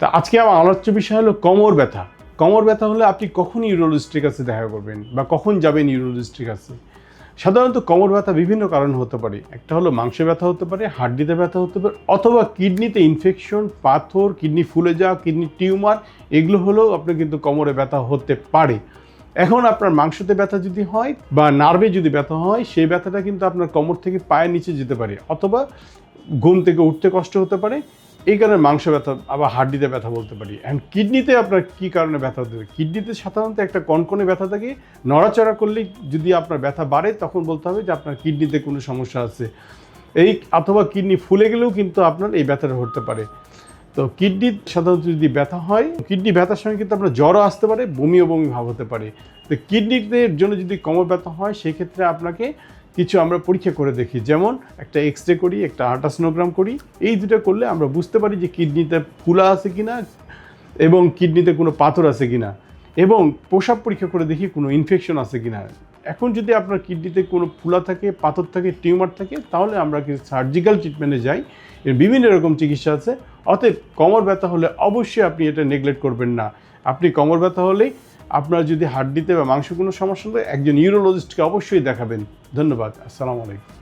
তো আজকে আমার আলোচ্য বিষয় হলো কোমর ব্যথা। কোমর ব্যথা হলে আপনি কখন ইউরোলজিস্টের কাছে দেখা করবেন বা কখন যাবেন ইউরোলজিস্টের কাছে? সাধারণত কোমর ব্যথা বিভিন্ন কারণে হতে পারে। একটা হলো মাংসে ব্যথা হতে পারে, হাড্ডিতে ব্যথা হতে পারে, অথবা কিডনিতে ইনফেকশন, পাথর, কিডনি ফুলে যাওয়া, কিডনি টিউমার, এগুলো হলেও আপনার কিন্তু কোমরে ব্যথা হতে পারে। এখন আপনার মাংসতে ব্যথা যদি হয় বা নার্ভে যদি ব্যথা হয়, সেই ব্যথাটা কিন্তু আপনার কোমর থেকে পায়ের নিচে যেতে পারে, অথবা ঘুম থেকে উঠতে কষ্ট হতে পারে। এই কারণে মাংস ব্যথা, আবার হাড্ডিতে ব্যথা বলতে পারি। অ্যান্ড কিডনিতে আপনার কী কারণে ব্যথা হতে পারে? কিডনিতে সাধারণত একটা কনকনে ব্যথা থাকে, নড়াচড়া করলেই যদি আপনার ব্যথা বাড়ে তখন বলতে হবে যে আপনার কিডনিতে কোনো সমস্যা আছে। এই অথবা কিডনি ফুলে গেলেও কিন্তু আপনার এই ব্যথাটা হতে পারে। তো কিডনির সাধারণত যদি ব্যথা হয়, কিডনি ব্যথার সঙ্গে কিন্তু আপনার জ্বরও আসতে পারে, বমি ভাব হতে পারে। তো কিডনিতে জন্য যদি কোমর ব্যথা হয়, সেক্ষেত্রে আপনাকে কিছু আমরা পরীক্ষা করে দেখি, যেমন একটা এক্স-রে করি, একটা আল্ট্রাসোনোগ্রাম করি। এই দুটো করলে আমরা বুঝতে পারি যে কিডনিতে ফুলা আছে কিনা এবং কিডনিতে কোনো পাথর আছে কিনা, এবং প্রস্রাব পরীক্ষা করে দেখি কোনো ইনফেকশন আছে কিনা। এখন যদি আপনার কিডনিতে কোনো ফুলা থাকে, পাথর থাকে, টিউমার থাকে, তাহলে আমরা কিছু সার্জিক্যাল ট্রিটমেন্টে যাই। এর বিভিন্ন রকম চিকিৎসা আছে। অতএব কোমর ব্যথা হলে অবশ্যই আপনি এটা নেগলেক্ট করবেন না। আপনি কোমর ব্যথা হলেই, আপনার যদি হাড্ডিতে বা মাংস কোনো সমস্যা হয়, একজন ইউরোলজিস্টকে অবশ্যই দেখাবেন। ধন্যবাদ। আসসালামু আলাইকুম।